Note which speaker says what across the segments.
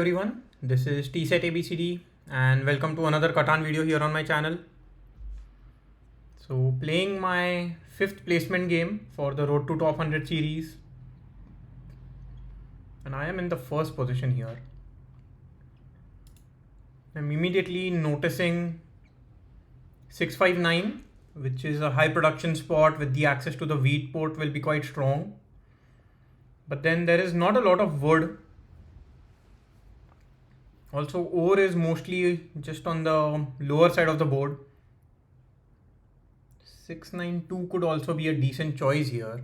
Speaker 1: Everyone, this is TSET ABCD and welcome to another Catan video here on my channel. So playing my 5th placement game for the Road to Top 100 series, and I am in the first position here. I'm immediately noticing 659, which is a high production spot with the access to the wheat port, will be quite strong. But then there is not a lot of wood. Also, ore is mostly just on the lower side of the board. 692 could also be a decent choice here.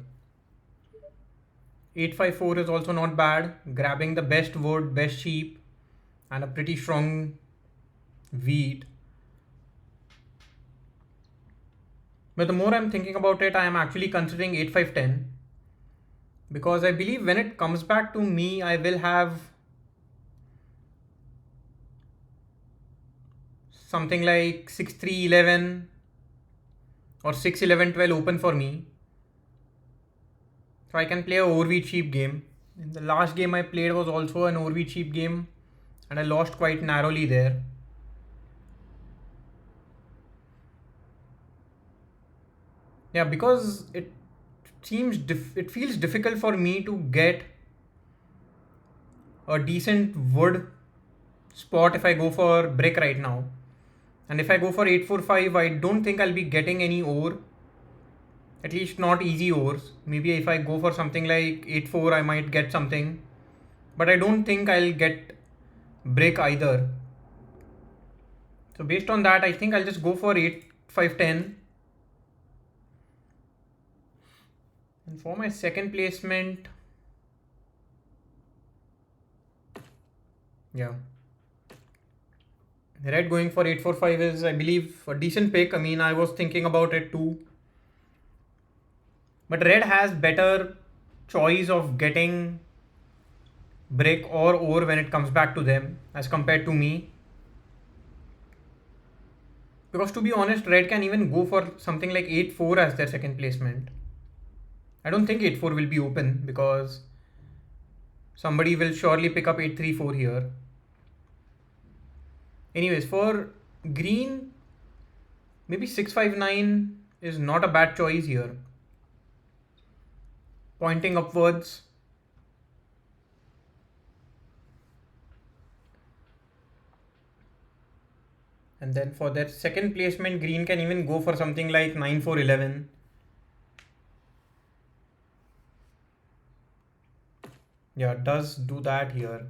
Speaker 1: 854 is also not bad, grabbing the best wood, best sheep, and a pretty strong wheat. But the more I'm thinking about it, I am actually considering 8510, because I believe when it comes back to me, I will have something like 6311 or 61112 open for me. So I can play a overwheat sheep game. In the last game I played was also an overwheat sheep game, and I lost quite narrowly there. Yeah, because it feels difficult for me to get a decent wood spot if I go for brick right now. And if I go for 845, I don't think I'll be getting any ore. At least not easy ores. Maybe if I go for something like 84, I might get something. But I don't think I'll get brick either. So based on that, I think I'll just go for 8510. And for my second placement, yeah, red going for 845 is, I believe, a decent pick. I mean, I was thinking about it too. But red has better choice of getting brick or ore when it comes back to them as compared to me. Because to be honest, red can even go for something like 8-4 as their second placement. I don't think 8-4 will be open because somebody will surely pick up 8-3-4 here. Anyways, for green, maybe 659 is not a bad choice here. Pointing upwards. And then for their second placement, green can even go for something like 9-4-11. Yeah, it does do that here.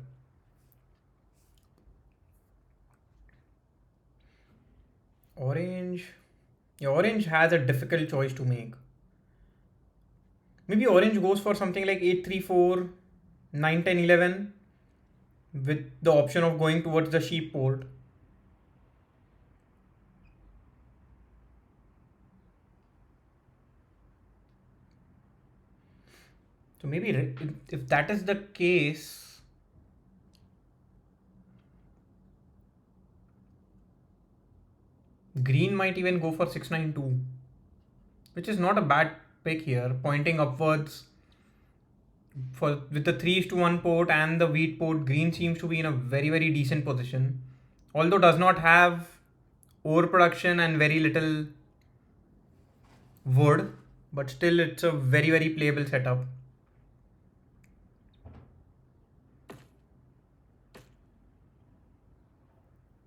Speaker 1: Orange. Yeah, orange has a difficult choice to make. Maybe orange goes for something like 8-3-4, 9-10-11 with the option of going towards the sheep port. So maybe if that is the case, green might even go for 692, which is not a bad pick here. Pointing upwards with the 3:1 port and the wheat port, green seems to be in a very decent position. Although does not have ore production and very little wood, but still it's a very playable setup.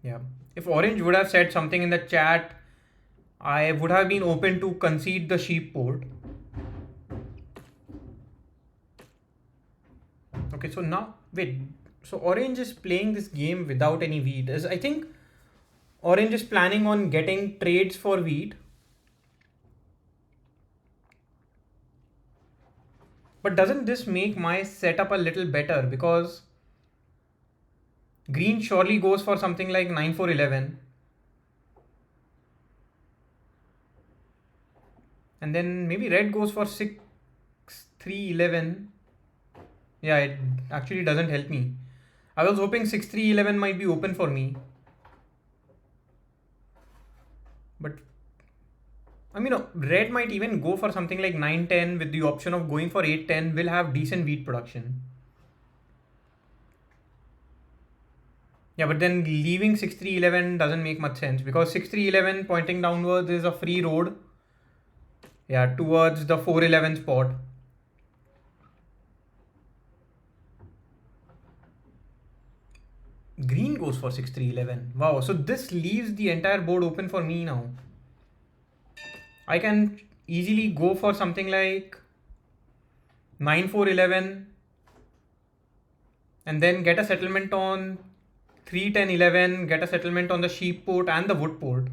Speaker 1: Yeah, if orange would have said something in the chat, I would have been open to concede the sheep port. Okay, so now wait, so orange is playing this game without any wheat. I think orange is planning on getting trades for wheat. But doesn't this make my setup a little better, because green surely goes for something like 9-4-11. And then maybe red goes for 6-3-11. Yeah, it actually doesn't help me. I was hoping 6-3-11 might be open for me. But I mean, red might even go for something like 9-10 with the option of going for 8-10. Will have decent wheat production. Yeah, but then leaving 6-3-11 doesn't make much sense because 6-3-11 pointing downwards is a free road. Yeah, towards the 4-11 spot. Green goes for 6-3-11. Wow, so this leaves the entire board open for me now. I can easily go for something like 9-4-11 and then get a settlement on 3-10-11, get a settlement on the sheep port and the wood port.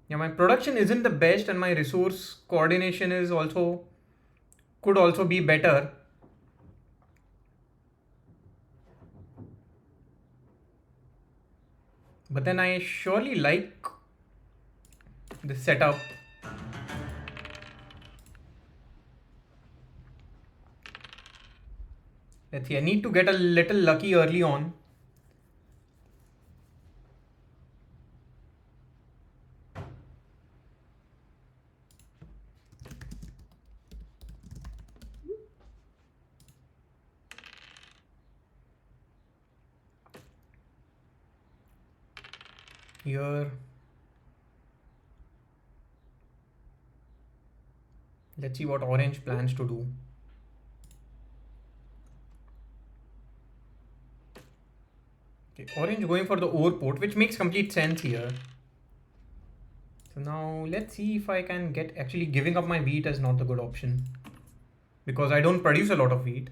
Speaker 1: Yeah, my production isn't the best and my resource coordination is could also be better. But then I surely like this setup. Let's see, I need to get a little lucky early on. Here, let's see what orange plans to do. Okay, orange going for the ore port, which makes complete sense here. So now let's see if I can get, actually giving up my wheat is not the good option because I don't produce a lot of wheat.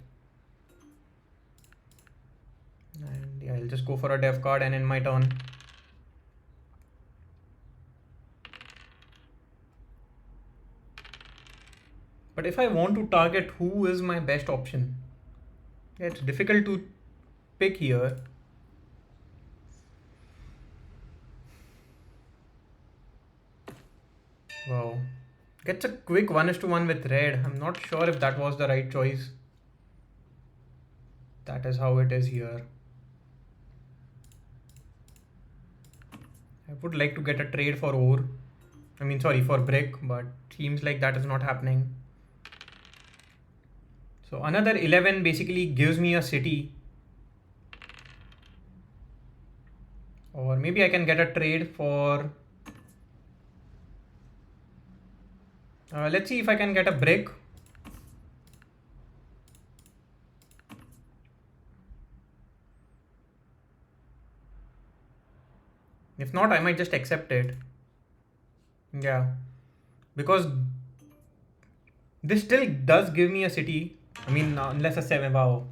Speaker 1: And yeah, I'll just go for a dev card and in my turn. But if I want to target who is my best option, yeah, it's difficult to pick here. Wow. Gets a quick 1:1 with red. I'm not sure if that was the right choice. That is how it is here. I would like to get a trade for ore. I mean, sorry, for brick, but seems like that is not happening. So another 11 basically gives me a city. Or maybe I can get a trade for... let's see if I can get a brick. If not, I might just accept it. Yeah. Because this still does give me a city. I mean, unless a 7, wow.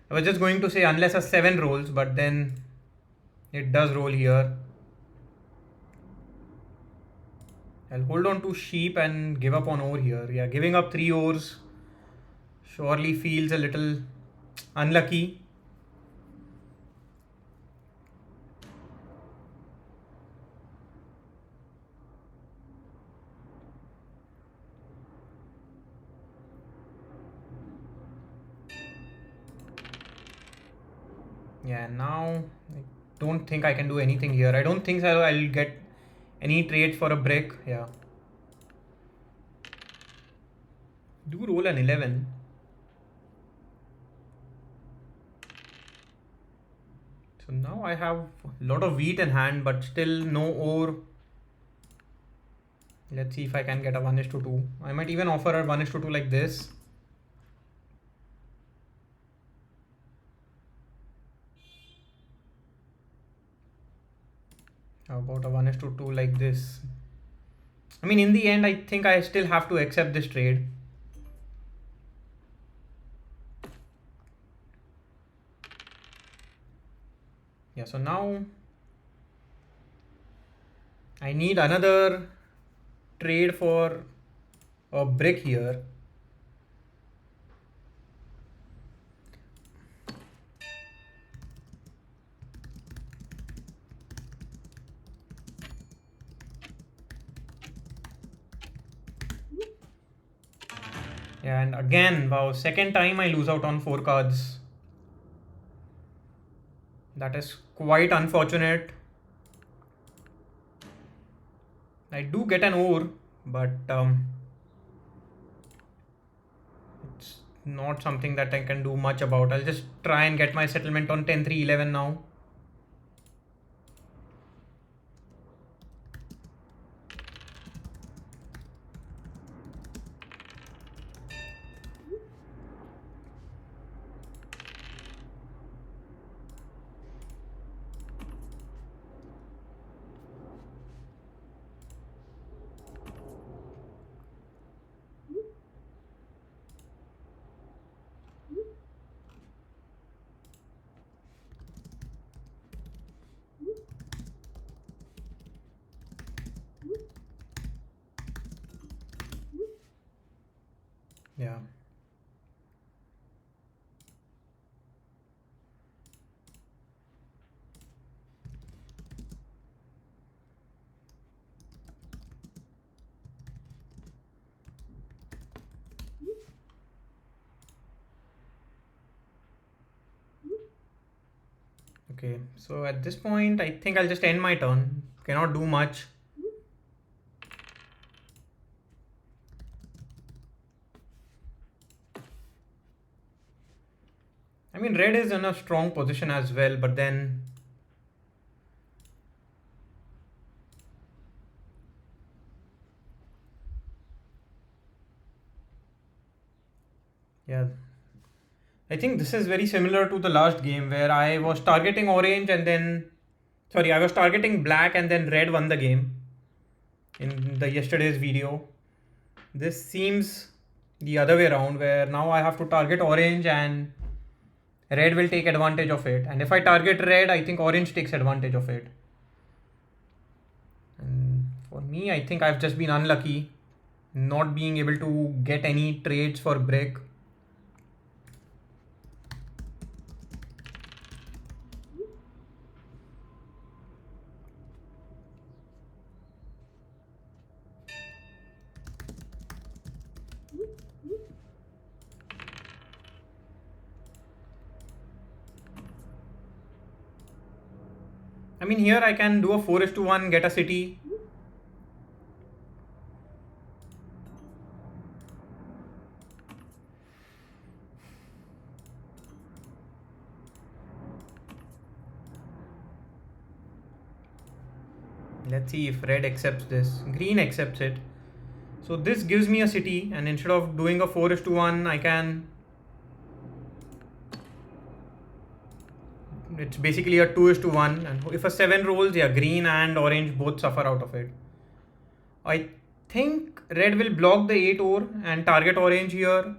Speaker 1: I was just going to say unless a 7 rolls, but then it does roll here. I'll hold on to sheep and give up on ore here. Yeah, giving up 3 ores surely feels a little unlucky. Yeah, now I don't think I can do anything here. I don't think I'll get any trades for a brick. Yeah. Do roll an 11. So now I have a lot of wheat in hand, but still no ore. Let's see if I can get a 1:2. I might even offer a 1:2 like this. How about a 1:2 like this? I mean, in the end, I think I still have to accept this trade. Yeah, so now I need another trade for a brick here. Yeah, and again, wow, second time I lose out on 4 cards. That is quite unfortunate. I do get an ore, but it's not something that I can do much about. I'll just try and get my settlement on 10-3-11 now. Yeah. Okay, so at this point, I think I'll just end my turn. Cannot do much. I mean, red is in a strong position as well, but then yeah, I think this is very similar to the last game where I was targeting orange and then, sorry, I was targeting black and then red won the game in the yesterday's video. This seems the other way around where now I have to target orange and red will take advantage of it. And if I target red, I think orange takes advantage of it. And for me, I think I've just been unlucky not being able to get any trades for brick. I mean, here I can do a 4:1, get a city. Let's see if red accepts this. Green accepts it. So this gives me a city, and instead of doing a 4:1, I can. It's basically a 2:1, and if a 7 rolls, yeah, green and orange both suffer out of it. I think red will block the 8 ore and target orange here,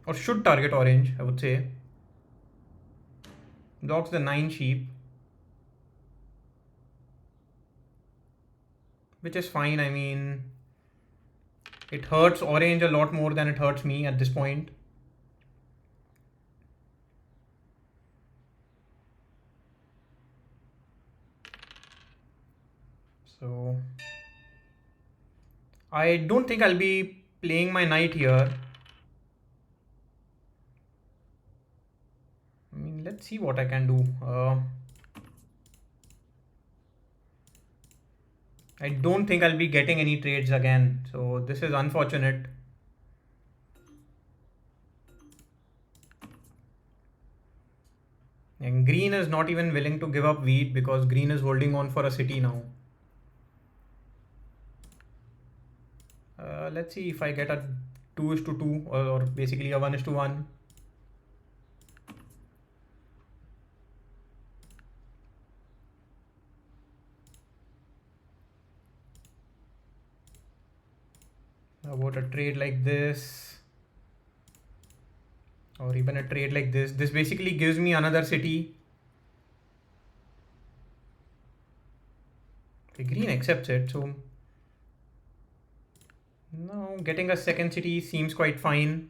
Speaker 1: or should target orange, I would say. Blocks the 9 sheep, which is fine. I mean, it hurts orange a lot more than it hurts me at this point. So I don't think I'll be playing my knight here. I mean, let's see what I can do. I don't think I'll be getting any trades again, so this is unfortunate. And green is not even willing to give up wheat because green is holding on for a city now. Let's see if I get a 2:2 or basically a 1:1. About a trade like this, or even a trade like this. This basically gives me another city. Okay, green accepts it, so now getting a second city seems quite fine.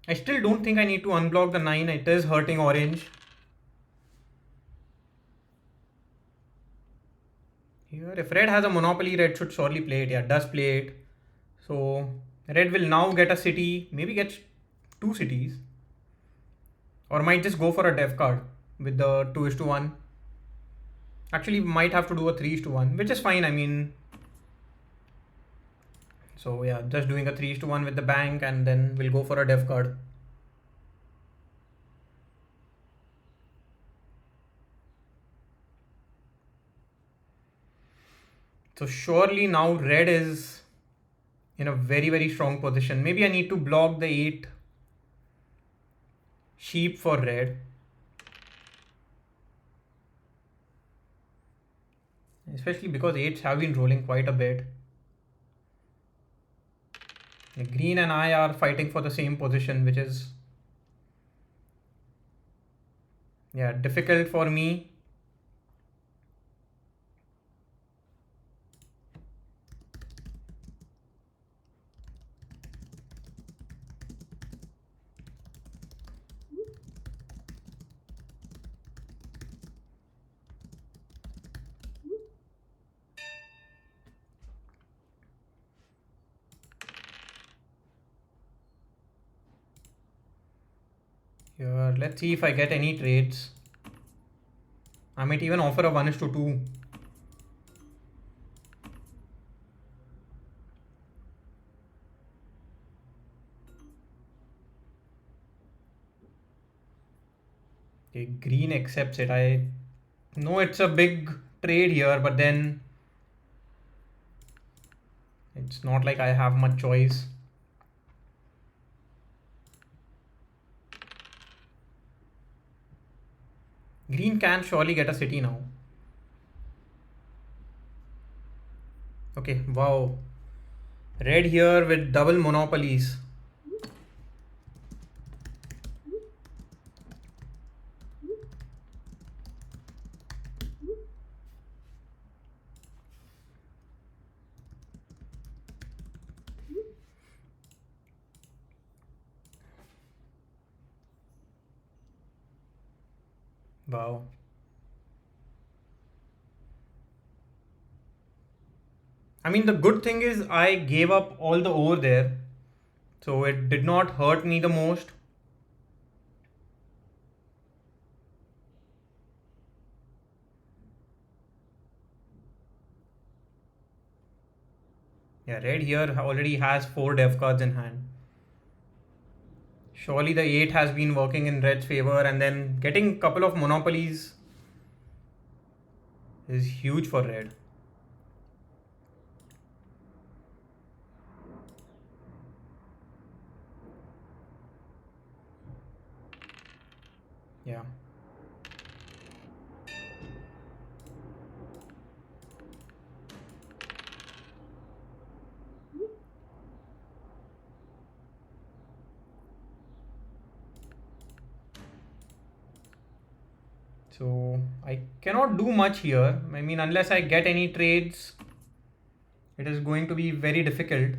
Speaker 1: I still don't think I need to unblock the 9. It is hurting orange. Here, if red has a monopoly, red should surely play it. Yeah, does play it. So red will now get a city, maybe gets 2 cities, or might just go for a dev card with the 2:1. Actually, might have to do a 3:1, which is fine. I mean, So yeah, just doing a 3:1 with the bank, and then we'll go for a def card. So surely now red is in a very, very strong position. Maybe I need to block the 8 sheep for red. Especially because 8s have been rolling quite a bit. Green and I are fighting for the same position, which is difficult for me. Here, let's see if I get any trades. I might even offer a 1:2. Okay, green accepts it. I know it's a big trade here, but then it's not like I have much choice. Green can surely get a city now. Okay, wow. Red here with double monopolies. Wow. I mean, the good thing is I gave up all the ore there, so it did not hurt me the most. Yeah, red here already has 4 dev cards in hand. Surely the 8 has been working in red's favor, and then getting a couple of monopolies is huge for red. Yeah. So I cannot do much here. I mean, unless I get any trades, it is going to be very difficult.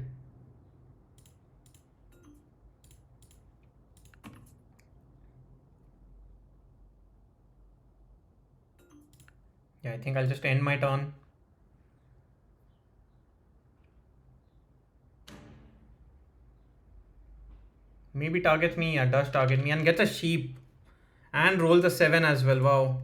Speaker 1: Yeah, I think I'll just end my turn. Maybe targets me, yeah, does target me and gets a sheep and rolls a 7 as well. Wow.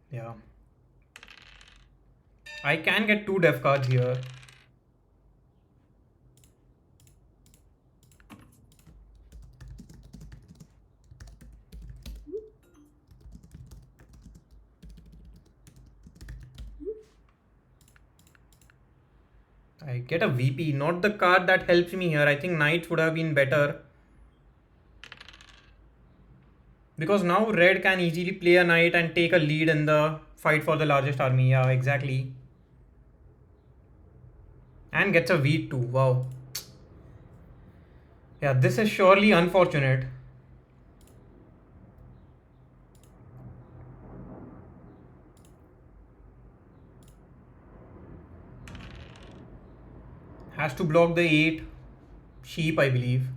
Speaker 1: Yeah. I can get 2 def cards here. I get a VP, not the card that helps me here. I think knights would have been better. Because now red can easily play a knight and take a lead in the fight for the largest army. Yeah, exactly. And gets a V2. Wow. Yeah, this is surely unfortunate. Has to block the 8 sheep, I believe.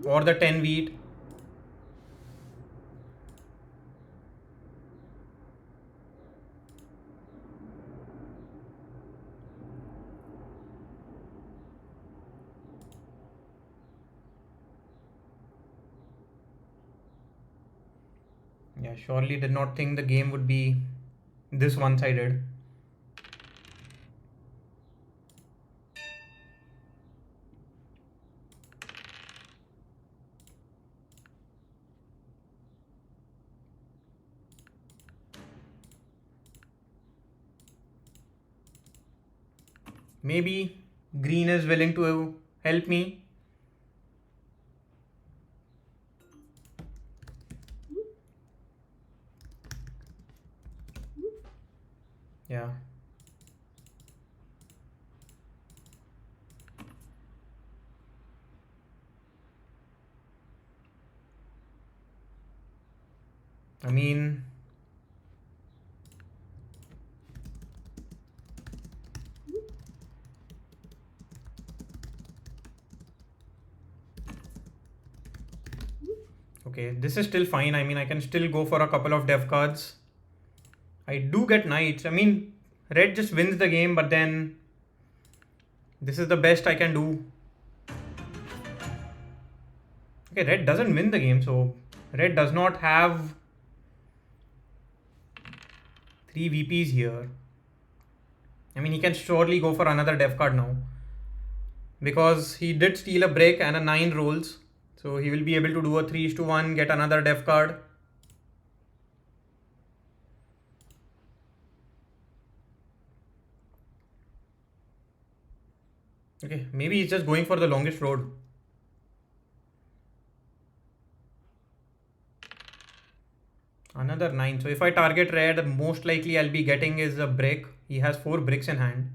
Speaker 1: Or the 10 wheat. Yeah, surely did not think the game would be this one-sided. Maybe green is willing to help me. Yeah. I mean, okay, this is still fine. I mean, I can still go for a couple of dev cards. I do get knights. I mean, red just wins the game, but then this is the best I can do. Okay, red doesn't win the game, so red does not have 3 VPs here. I mean, he can surely go for another dev card now, because he did steal a brick and a 9 rolls. So he will be able to do a 3:1, get another dev card. Okay, maybe he's just going for the longest road. Another 9. So if I target red, most likely I'll be getting is a brick. He has 4 bricks in hand.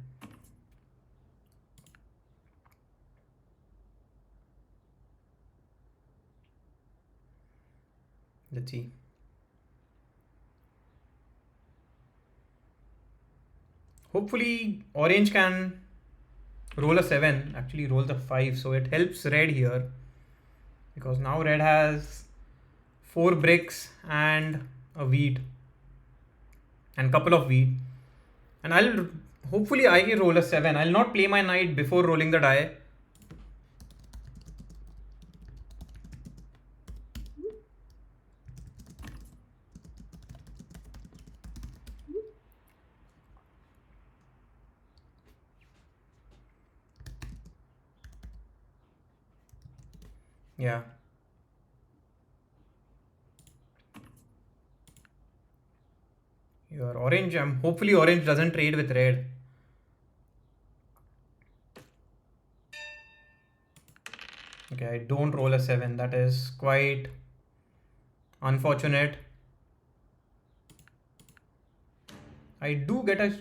Speaker 1: Let's see. Hopefully orange can roll a 7, actually roll the 5. So it helps red here, because now red has 4 bricks and a wheat and couple of wheat. And hopefully I can roll a 7. I'll not play my knight before rolling the die. Yeah. Your orange, hopefully orange doesn't trade with red. Okay, I don't roll a 7. That is quite unfortunate. I do get a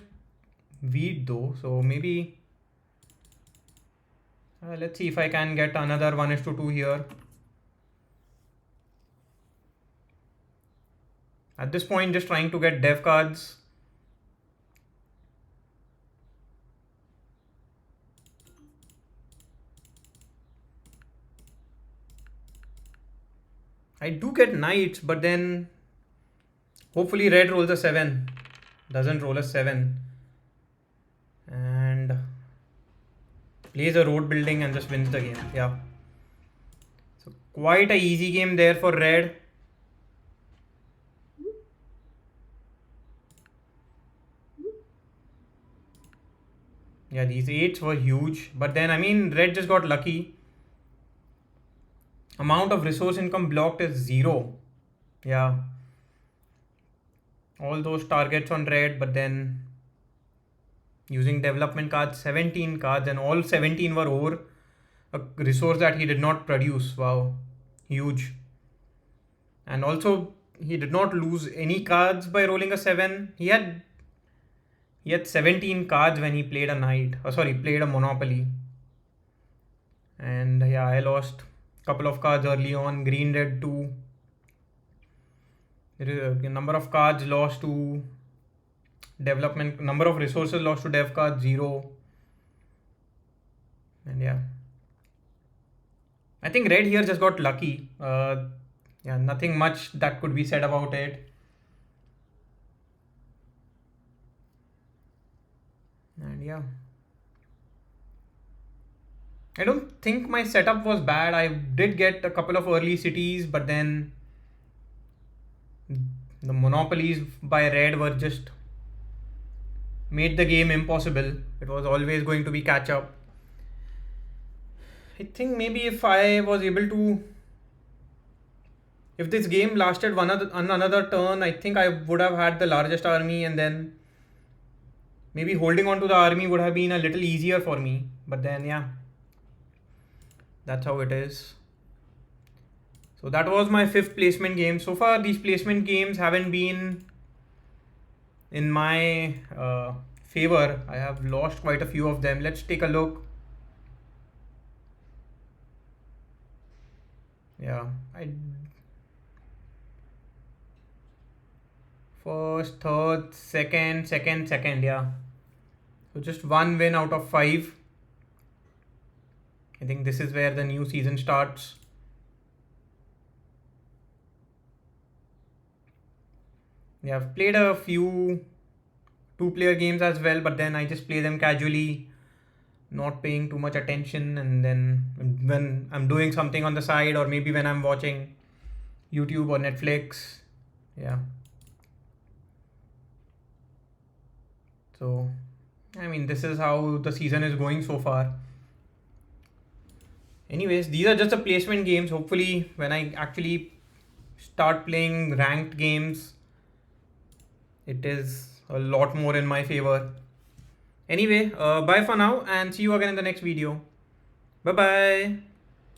Speaker 1: wheat though, so maybe let's see if I can get another 1:2 here. At this point, just trying to get dev cards. I do get knights, but then hopefully red rolls a 7. Doesn't roll a 7. And plays a road building and just wins the game. Yeah. So quite a easy game there for red. Yeah, these 8s were huge. But then, I mean, red just got lucky. Amount of resource income blocked is 0. Yeah. All those targets on red, but then using development cards, 17 cards, and all 17 were over a resource that he did not produce. Wow. Huge. And also, he did not lose any cards by rolling a 7. He had 17 cards when he played a knight. Oh, sorry, played a monopoly. And yeah, I lost a couple of cards early on. Green did too. The number of cards lost to development, number of resources lost to dev cards 0. And yeah, I think red here just got lucky. Yeah, nothing much that could be said about it. And yeah, I don't think my setup was bad. I did get a couple of early cities, but then The monopolies by red were just made the game impossible. It was always going to be catch up. I think maybe if I was able to, if this game lasted another turn, I think I would have had the largest army, and then maybe holding on to the army would have been a little easier for me. But then, yeah, that's how it is. So that was my 5th placement game. So far, these placement games haven't been in my favor. I have lost quite a few of them. Let's take a look. Yeah, first, third, second, yeah. So just 1 win out of 5. I think this is where the new season starts. Yeah, I've played a few 2-player games as well, but then I just play them casually, not paying too much attention, and then when I'm doing something on the side, or maybe when I'm watching YouTube or Netflix. Yeah. So, I mean, this is how the season is going so far. Anyways, these are just the placement games. Hopefully, when I actually start playing ranked games, it is a lot more in my favor. Anyway, bye for now, and see you again in the next video. Bye bye.